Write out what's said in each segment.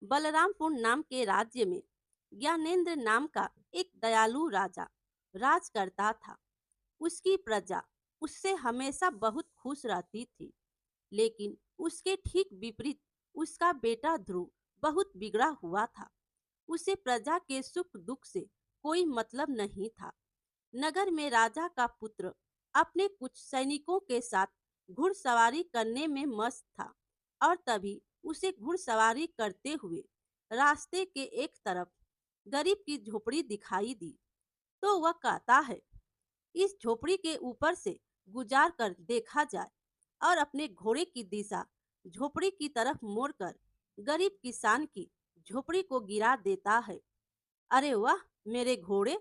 बलरामपुर नाम के राज्य में ज्ञानेंद्र नाम का एक दयालु राजा राज करता था। उसकी प्रजा उससे हमेशा बहुत खुश रहती थी। लेकिन उसके ठीक विपरीत उसका बेटा ध्रुव बहुत बिगड़ा हुआ था। उसे प्रजा के सुख दुख से कोई मतलब नहीं था। नगर में राजा का पुत्र अपने कुछ सैनिकों के साथ घुड़सवारी करने में मस्त था और तभी उसे घुड़सवारी करते हुए रास्ते के एक तरफ गरीब की झोपड़ी दिखाई दी। तो वह कहता है, इस झोपड़ी के ऊपर से गुजार कर देखा जाए, और अपने घोड़े की दिशा झोपड़ी की तरफ मोड़कर गरीब किसान की झोपड़ी को गिरा देता है। अरे वाह मेरे घोड़े,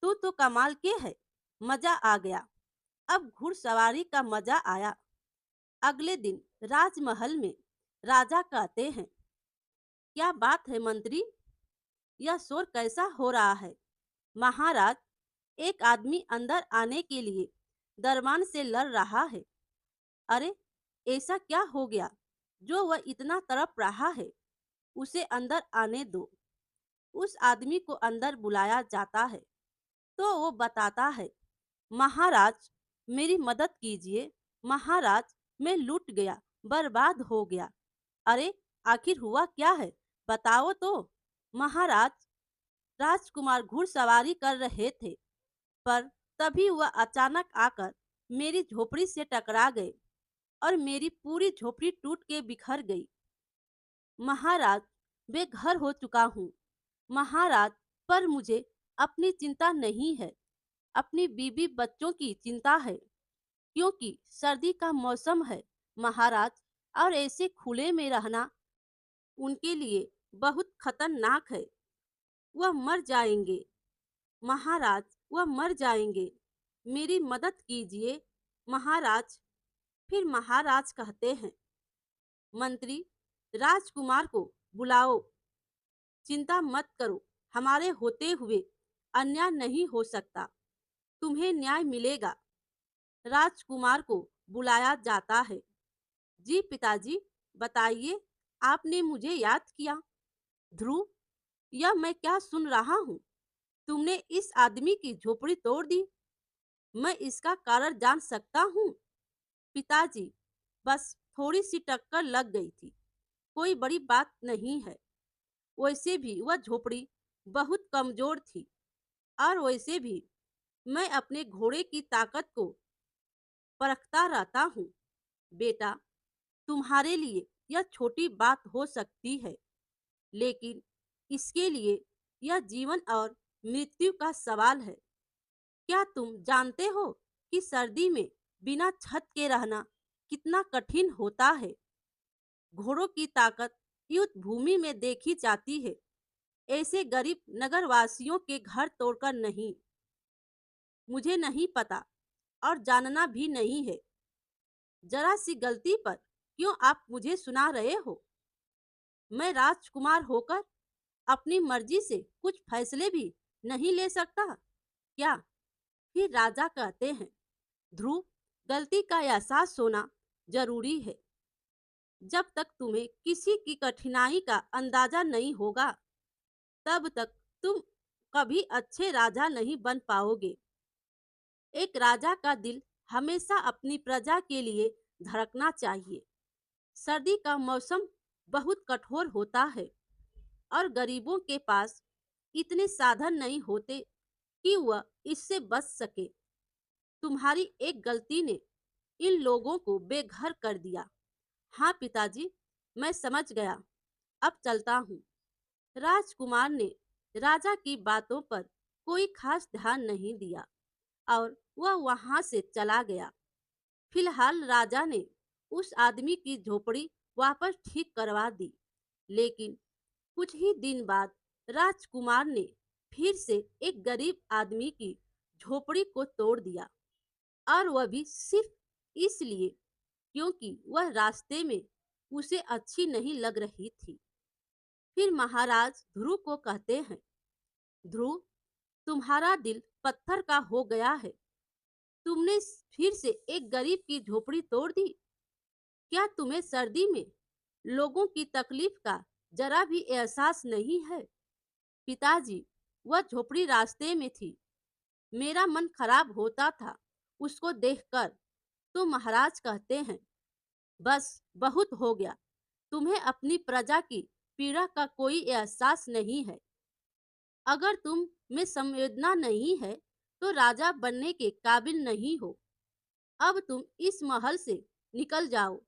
तू तो कमाल के है, मजा आ गया। अब घुड़सवारी का मजा आया। अगले दिन राजमहल में राजा कहते हैं, क्या बात है मंत्री, यह शोर कैसा हो रहा है? महाराज, एक आदमी अंदर आने के लिए दरबान से लड़ रहा है। अरे, ऐसा क्या हो गया जो वह इतना तड़प रहा है? उसे अंदर आने दो। उस आदमी को अंदर बुलाया जाता है तो वो बताता है, महाराज मेरी मदद कीजिए। महाराज, मैं लूट गया, बर्बाद हो गया। अरे, आखिर हुआ क्या है, बताओ तो। महाराज, राजकुमार घुड़सवारी कर रहे थे, पर तभी वह अचानक आकर मेरी झोपड़ी से टकरा गए और मेरी पूरी झोपड़ी टूट के बिखर गई। महाराज, बेघर हो चुका हूँ। महाराज, पर मुझे अपनी चिंता नहीं है, अपनी बीबी बच्चों की चिंता है, क्योंकि सर्दी का मौसम है महाराज, और ऐसे खुले में रहना उनके लिए बहुत खतरनाक है। वह मर जाएंगे महाराज, वह मर जाएंगे। मेरी मदद कीजिए महाराज। फिर महाराज कहते हैं, मंत्री, राजकुमार को बुलाओ। चिंता मत करो, हमारे होते हुए अन्याय नहीं हो सकता, तुम्हें न्याय मिलेगा। राजकुमार को बुलाया जाता है। जी पिताजी, बताइए, आपने मुझे याद किया। ध्रुव, यह मैं क्या सुन रहा हूँ? तुमने इस आदमी की झोपड़ी तोड़ दी। मैं इसका कारण जान सकता हूँ? पिताजी, बस थोड़ी सी टक्कर लग गई थी, कोई बड़ी बात नहीं है। वैसे भी वह झोपड़ी बहुत कमजोर थी, और वैसे भी मैं अपने घोड़े की ताकत को परखता रहता हूँ। बेटा, तुम्हारे लिए यह छोटी बात हो सकती है, लेकिन इसके लिए यह जीवन और मृत्यु का सवाल है। क्या तुम जानते हो कि सर्दी में बिना छत के रहना कितना कठिन होता है? घोड़ों की ताकत युद्ध भूमि में देखी जाती है, ऐसे गरीब नगरवासियों के घर तोड़कर नहीं। मुझे नहीं पता और जानना भी नहीं है। जरा सी गलती पर क्यों आप मुझे सुना रहे हो? मैं राजकुमार होकर अपनी मर्जी से कुछ फैसले भी नहीं ले सकता क्या? फिर राजा कहते हैं, ध्रुव, गलती का एहसास होना जरूरी है। जब तक तुम्हें किसी की कठिनाई का अंदाजा नहीं होगा, तब तक तुम कभी अच्छे राजा नहीं बन पाओगे। एक राजा का दिल हमेशा अपनी प्रजा के लिए धड़कना चाहिए। सर्दी का मौसम बहुत कठोर होता है, और गरीबों के पास इतने साधन नहीं होते कि वह इससे बच सके। तुम्हारी एक गलती ने इन लोगों को बेघर कर दिया। हाँ पिताजी, मैं समझ गया, अब चलता हूँ। राजकुमार ने राजा की बातों पर कोई खास ध्यान नहीं दिया और वह वहां से चला गया। फिलहाल राजा ने उस आदमी की झोपड़ी वापस ठीक करवा दी, लेकिन कुछ ही दिन बाद राजकुमार ने फिर से एक गरीब आदमी की झोपड़ी को तोड़ दिया, और वह भी सिर्फ इसलिए क्योंकि वह रास्ते में उसे अच्छी नहीं लग रही थी। फिर महाराज ध्रुव को कहते हैं, ध्रुव, तुम्हारा दिल पत्थर का हो गया है। तुमने फिर से एक गरीब की झोपड़ी तोड़ दी। क्या तुम्हें सर्दी में लोगों की तकलीफ का जरा भी एहसास नहीं है। पिताजी, वह झोपड़ी रास्ते में थी। मेरा मन खराब होता था उसको देखकर। तो महाराज कहते हैं, बस बहुत हो गया, तुम्हें अपनी प्रजा की पीड़ा का कोई एहसास नहीं है। अगर तुम में संवेदना नहीं है तो राजा बनने के काबिल नहीं हो। अब तुम इस महल से निकल जाओ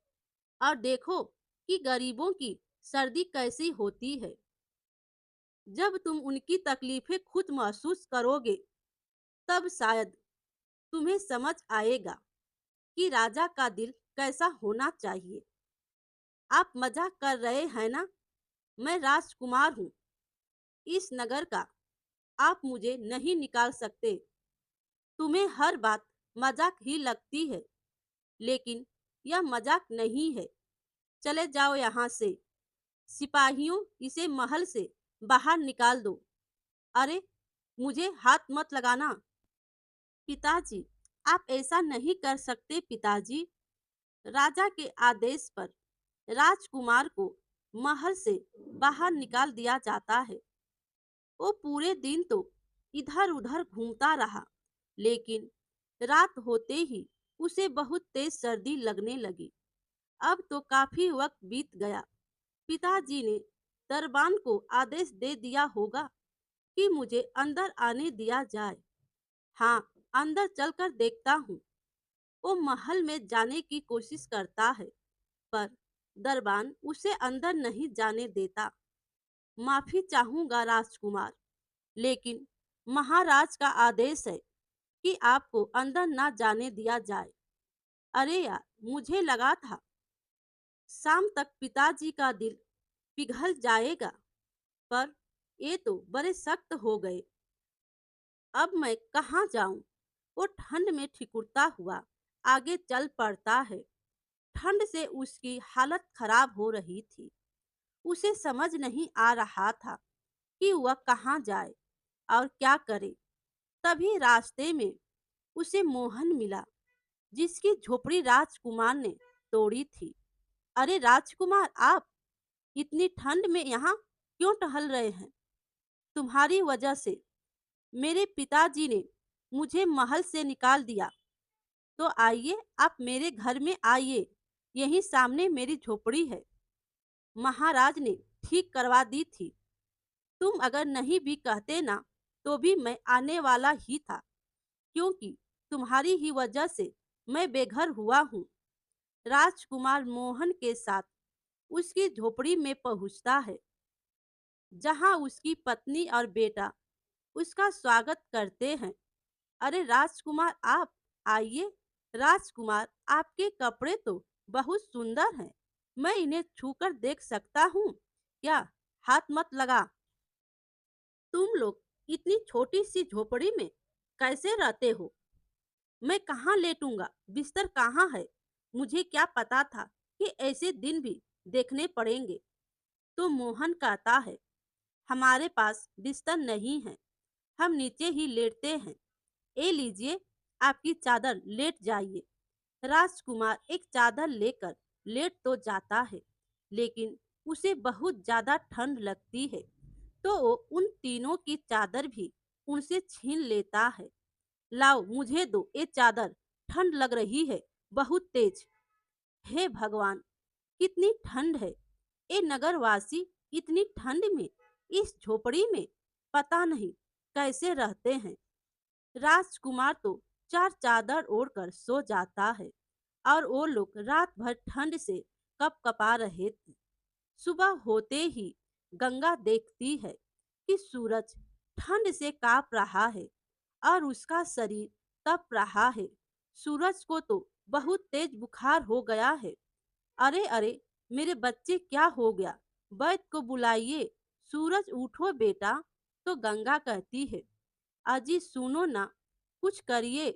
और देखो कि गरीबों की सर्दी कैसी होती है। जब तुम उनकी तकलीफें खुद महसूस करोगे तब शायद तुम्हें समझ आएगा कि राजा का दिल कैसा होना चाहिए। आप मजाक कर रहे हैं ना? मैं राजकुमार हूँ इस नगर का। आप मुझे नहीं निकाल सकते। तुम्हें हर बात मजाक ही लगती है, लेकिन यह मजाक नहीं है। चले जाओ यहाँ से। सिपाहियों, इसे महल से बाहर निकाल दो। अरे, मुझे हाथ मत लगाना। पिताजी, आप ऐसा नहीं कर सकते पिताजी। राजा के आदेश पर राजकुमार को महल से बाहर निकाल दिया जाता है। वो पूरे दिन तो इधर उधर घूमता रहा, लेकिन रात होते ही उसे बहुत तेज सर्दी लगने लगी। अब तो काफी वक्त बीत गया। पिताजी ने दरबान को आदेश दे दिया होगा कि मुझे अंदर आने दिया जाए। हाँ, अंदर चलकर देखता हूँ। वो महल में जाने की कोशिश करता है, पर दरबान उसे अंदर नहीं जाने देता। माफी चाहूंगा राजकुमार, लेकिन महाराज का आदेश है कि आपको अंदर ना जाने दिया जाए। अरे यार, मुझे लगा था शाम तक पिताजी का दिल पिघल जाएगा, पर ये तो बड़े सख्त हो गए। अब मैं कहाँ जाऊं? वो ठंड में ठिठुरता हुआ आगे चल पड़ता है। ठंड से उसकी हालत खराब हो रही थी। उसे समझ नहीं आ रहा था कि वह कहाँ जाए और क्या करे। तभी रास्ते में उसे मोहन मिला, जिसकी झोपड़ी राजकुमार ने तोड़ी थी। अरे राजकुमार, आप इतनी ठंड में यहाँ क्यों टहल रहे हैं? तुम्हारी वजह से मेरे पिताजी ने मुझे महल से निकाल दिया। तो आइए, आप मेरे घर में आइए। यहीं सामने मेरी झोपड़ी है। महाराज ने ठीक करवा दी थी। तुम अगर नहीं भी कहते ना, तो भी मैं आने वाला ही था, क्योंकि तुम्हारी ही वजह से मैं बेघर हुआ हूँ। राजकुमार मोहन के साथ उसकी झोपड़ी में पहुंचता है, जहां उसकी पत्नी और बेटा उसका स्वागत करते हैं। अरे राजकुमार, आप आइए। राजकुमार, आपके कपड़े तो बहुत सुंदर हैं। मैं इन्हें छूकर देख सकता हूँ क्या? हाथ मत लगा। तुम लोग इतनी छोटी सी झोपड़ी में कैसे रहते हो? मैं कहाँ लेटूंगा? बिस्तर कहाँ है? मुझे क्या पता था कि ऐसे दिन भी देखने पड़ेंगे। तो मोहन कहता है, हमारे पास बिस्तर नहीं है, हम नीचे ही लेटते हैं। ए लीजिए, आपकी चादर, लेट जाइए। राजकुमार एक चादर लेकर लेट तो जाता है, लेकिन उसे बहुत ज्यादा ठंड लगती है। तो वो उन तीनों की चादर भी उनसे छीन लेता है। लाओ, मुझे दो ये चादर, ठंड लग रही है बहुत तेज। हे भगवान, कितनी ठंड है! ये नगरवासी इतनी ठंड में इस झोपड़ी में पता नहीं कैसे रहते हैं। राजकुमार तो चार चादर ओढ़कर सो जाता है और वो लोग रात भर ठंड से कपकपा रहे थे। सुबह होते ही गंगा देखती है कि सूरज ठंड से कांप रहा है और उसका शरीर तप रहा है। सूरज को तो बहुत तेज बुखार हो गया है। अरे अरे, मेरे बच्चे, क्या हो गया? वैद्य को बुलाइए। सूरज, उठो बेटा। तो गंगा कहती है, अजी सुनो ना, कुछ करिए।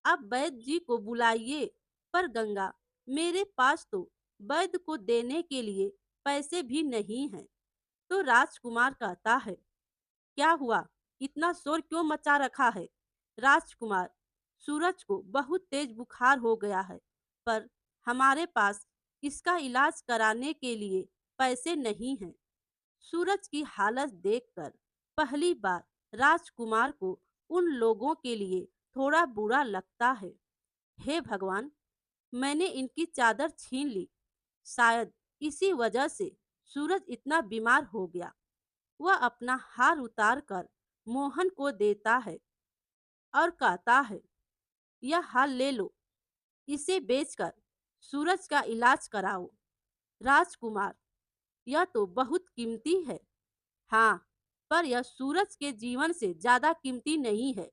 आप वैद्य जी को बुलाइए। पर गंगा, मेरे पास तो वैद्य को देने के लिए पैसे भी नहीं हैं। तो राजकुमार कहता है, क्या हुआ? इतना शोर क्यों मचा रखा है? राजकुमार, सूरज को बहुत तेज बुखार हो गया है, पर हमारे पास इसका इलाज कराने के लिए पैसे नहीं हैं। सूरज की हालत देखकर पहली बार राजकुमार को उन लोगों के लिए थोड़ा बुरा लगता है। हे भगवान, मैंने इनकी चादर छीन ली। शायद इसी वजह से सूरज इतना बीमार हो गया। वह अपना हार उतार कर मोहन को देता है और कहता है, यह हार ले लो, इसे बेचकर सूरज का इलाज कराओ। राजकुमार, यह तो बहुत कीमती है। हाँ, पर यह सूरज के जीवन से ज्यादा कीमती नहीं है।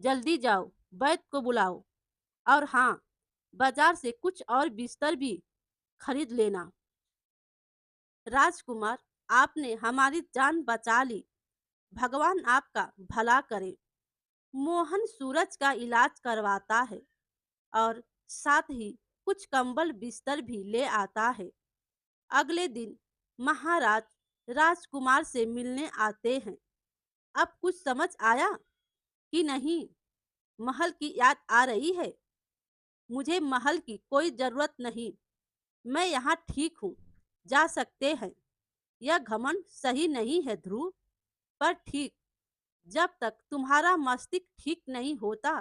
जल्दी जाओ, वैद्य को बुलाओ। और हाँ, बाजार से कुछ और बिस्तर भी खरीद लेना। राजकुमार, आपने हमारी जान बचा ली। भगवान आपका भला करे। मोहन सूरज का इलाज करवाता है और साथ ही कुछ कंबल बिस्तर भी ले आता है। अगले दिन महाराज राजकुमार से मिलने आते हैं। अब कुछ समझ आया कि नहीं? महल की याद आ रही है? मुझे महल की कोई जरूरत नहीं। मैं यहाँ ठीक हूँ। जा सकते हैं। यह घमंड सही नहीं है ध्रुव, पर ठीक, जब तक तुम्हारा मस्तिष्क ठीक नहीं होता,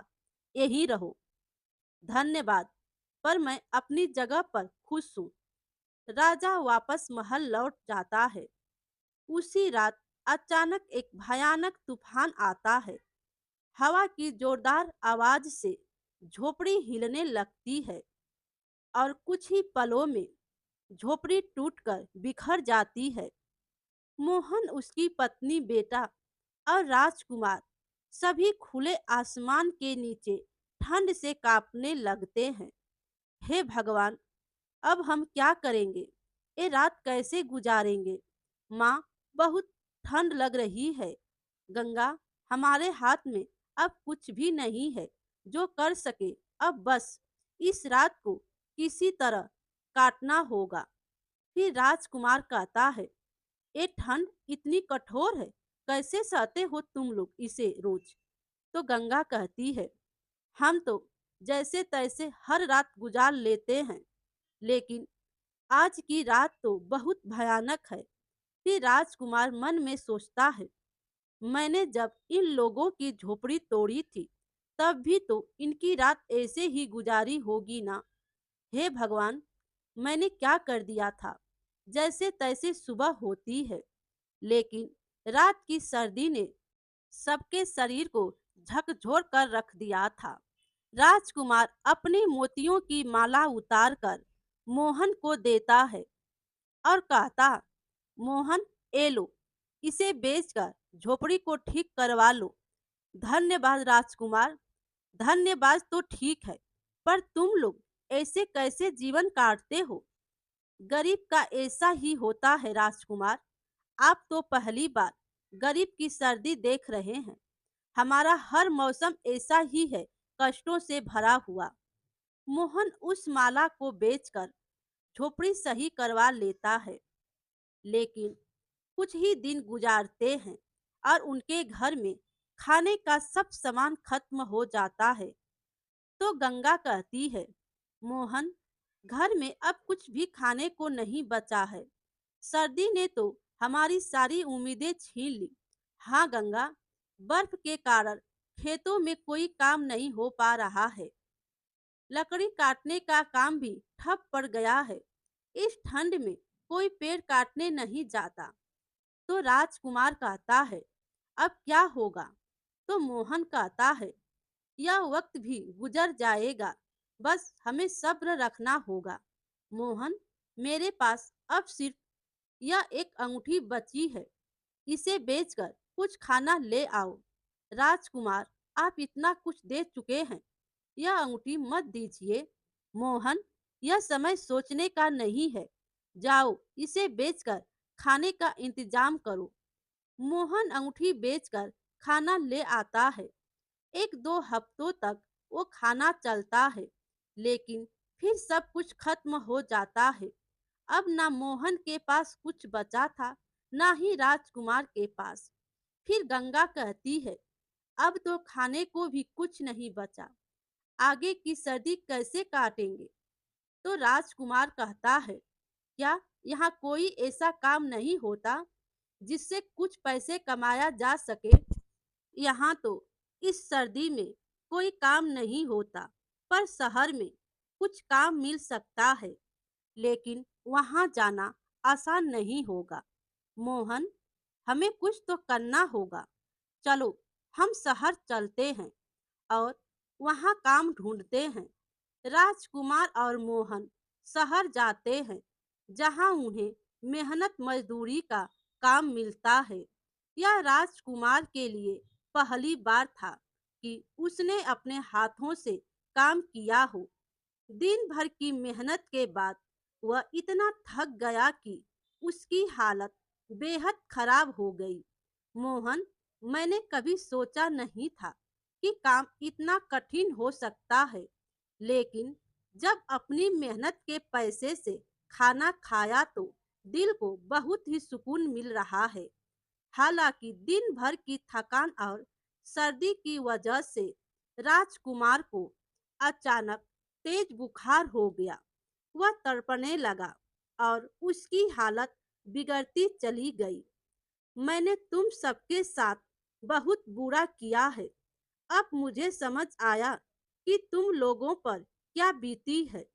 यही रहो। धन्यवाद, पर मैं अपनी जगह पर खुश हूँ। राजा वापस महल लौट जाता है। उसी रात अचानक एक भयानक तूफान आता है। हवा की जोरदार आवाज से झोपड़ी हिलने लगती है और कुछ ही पलों में झोपड़ी टूटकर बिखर जाती है। मोहन, उसकी पत्नी, बेटा और राजकुमार सभी खुले आसमान के नीचे ठंड से कांपने लगते हैं। हे भगवान, अब हम क्या करेंगे? ये रात कैसे गुजारेंगे? माँ, बहुत ठंड लग रही है। गंगा, हमारे हाथ में अब कुछ भी नहीं है जो कर सके। अब बस इस रात को किसी तरह काटना होगा। फिर राजकुमार कहता है, ये ठंड इतनी कठोर है, कैसे सहते हो तुम लोग इसे रोज? तो गंगा कहती है, हम तो जैसे तैसे हर रात गुजार लेते हैं, लेकिन आज की रात तो बहुत भयानक है। फिर राजकुमार मन में सोचता है, मैंने जब इन लोगों की झोपड़ी तोड़ी थी, तब भी तो इनकी रात ऐसे ही गुजारी होगी ना। हे भगवान, मैंने क्या कर दिया था? जैसे तैसे सुबह होती है, लेकिन रात की सर्दी ने सबके शरीर को झकझोर कर रख दिया था। राजकुमार अपनी मोतियों की माला उतारकर मोहन को देता है और कहता, मोहन, ए लो, इसे बेचकर झोपड़ी को ठीक करवा लो। धन्यवाद राजकुमार। धन्यवाद तो ठीक है, पर तुम लोग ऐसे कैसे जीवन काटते हो? गरीब का ऐसा ही होता है राजकुमार। आप तो पहली बार गरीब की सर्दी देख रहे हैं। हमारा हर मौसम ऐसा ही है, कष्टों से भरा हुआ। मोहन उस माला को बेचकर झोपड़ी सही करवा लेता है, लेकिन कुछ ही दिन गुजारते हैं और उनके घर में खाने का सब सामान खत्म हो जाता है। तो गंगा कहती है, मोहन, घर में अब कुछ भी खाने को नहीं बचा है। सर्दी ने तो हमारी सारी उम्मीदें छीन ली। हाँ गंगा, बर्फ के कारण खेतों में कोई काम नहीं हो पा रहा है। लकड़ी काटने का काम भी ठप पड़ गया है। इस ठंड में कोई पेड़ काटने नहीं जाता। तो राजकुमार कहता है, अब क्या होगा? तो मोहन कहता है, यह वक्त भी गुजर जाएगा, बस हमें सब्र रखना होगा। मोहन, मेरे पास अब सिर्फ यह एक अंगूठी बची है, इसे बेचकर कुछ खाना ले आओ। राजकुमार, आप इतना कुछ दे चुके हैं, यह अंगूठी मत दीजिए। मोहन, यह समय सोचने का नहीं है। जाओ, इसे बेचकर खाने का इंतजाम करो। मोहन अंगूठी बेचकर खाना ले आता है। एक दो हफ्तों तक वो खाना चलता है, लेकिन फिर सब कुछ खत्म हो जाता है। अब ना मोहन के पास कुछ बचा था, ना ही राजकुमार के पास। फिर गंगा कहती है, अब तो खाने को भी कुछ नहीं बचा, आगे की सर्दी कैसे काटेंगे? तो राजकुमार कहता है, क्या यहाँ कोई ऐसा काम नहीं होता जिससे कुछ पैसे कमाया जा सके। यहाँ तो इस सर्दी में कोई काम नहीं होता, पर शहर में कुछ काम मिल सकता है, लेकिन वहाँ जाना आसान नहीं होगा। मोहन, हमें कुछ तो करना होगा। चलो, हम शहर चलते हैं और वहाँ काम ढूंढते हैं। राजकुमार और मोहन शहर जाते हैं, जहाँ उन्हें मेहनत मजदूरी का काम मिलता है। यह राजकुमार के लिए पहली बार था कि उसने अपने हाथों से काम किया हो। दिन भर की मेहनत के बाद वह इतना थक गया कि उसकी हालत बेहद खराब हो गई। मोहन, मैंने कभी सोचा नहीं था कि काम इतना कठिन हो सकता है, लेकिन जब अपनी मेहनत के पैसे से खाना खाया तो दिल को बहुत ही सुकून मिल रहा है। हालांकि दिन भर की थकान और सर्दी की वजह से राजकुमार को अचानक तेज बुखार हो गया। वह तड़पने लगा और उसकी हालत बिगड़ती चली गई। मैंने तुम सबके साथ बहुत बुरा किया है। अब मुझे समझ आया कि तुम लोगों पर क्या बीती है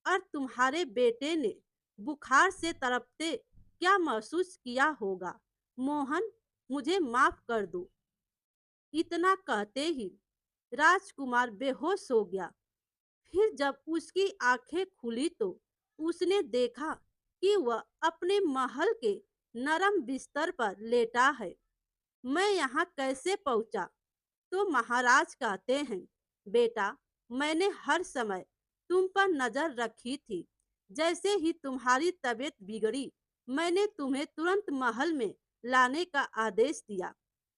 और तुम्हारे बेटे ने बुखार से तड़पते क्या महसूस किया होगा। मोहन, मुझे माफ कर दो। इतना कहते ही राजकुमार बेहोश हो गया। फिर जब उसकी आंखें खुली तो उसने देखा कि वह अपने महल के नरम बिस्तर पर लेटा है। मैं यहाँ कैसे पहुँचा? तो महाराज कहते हैं, बेटा, मैंने हर समय तुम पर नजर रखी थी। जैसे ही तुम्हारी तबीयत बिगड़ी, मैंने तुम्हें तुरंत महल में लाने का आदेश दिया।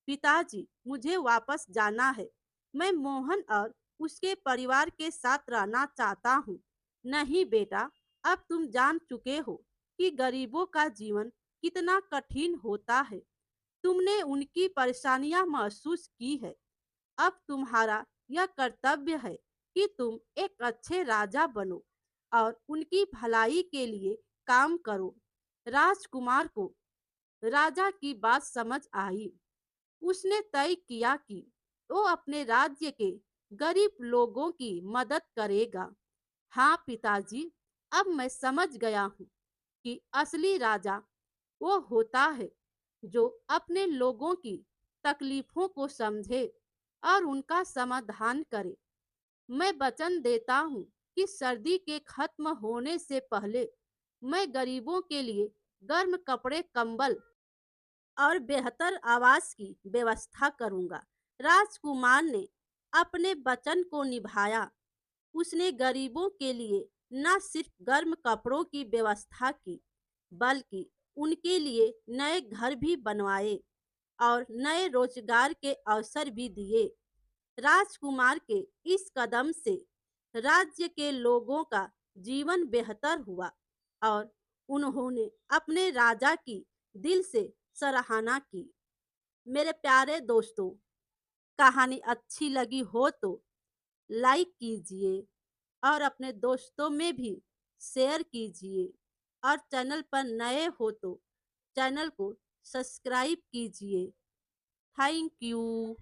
पिताजी, मुझे वापस जाना है। मैं मोहन और उसके परिवार के साथ रहना चाहता हूँ। नहीं बेटा, अब तुम जान चुके हो कि गरीबों का जीवन कितना कठिन होता है। तुमने उनकी परेशानियां महसूस की है। अब तुम्हारा यह कर्तव्य है कि तुम एक अच्छे राजा बनो और उनकी भलाई के लिए काम करो। राजकुमार को राजा की बात समझ आई। उसने तय किया कि वो अपने राज्य के गरीब लोगों की मदद करेगा। हाँ पिताजी, अब मैं समझ गया हूँ कि असली राजा वो होता है जो अपने लोगों की तकलीफों को समझे और उनका समाधान करे। मैं वचन देता हूँ कि सर्दी के खत्म होने से पहले मैं गरीबों के लिए गर्म कपड़े, कंबल और बेहतर आवास की व्यवस्था करूंगा। राजकुमार ने अपने वचन को निभाया। उसने गरीबों के लिए न सिर्फ गर्म कपड़ों की व्यवस्था की, बल्कि उनके लिए नए घर भी बनवाए और नए रोजगार के अवसर भी दिए। राजकुमार के इस कदम से राज्य के लोगों का जीवन बेहतर हुआ और उन्होंने अपने राजा की दिल से सराहना की। मेरे प्यारे दोस्तों, कहानी अच्छी लगी हो तो लाइक कीजिए और अपने दोस्तों में भी शेयर कीजिए और चैनल पर नए हो तो चैनल को सब्सक्राइब कीजिए। Thank you.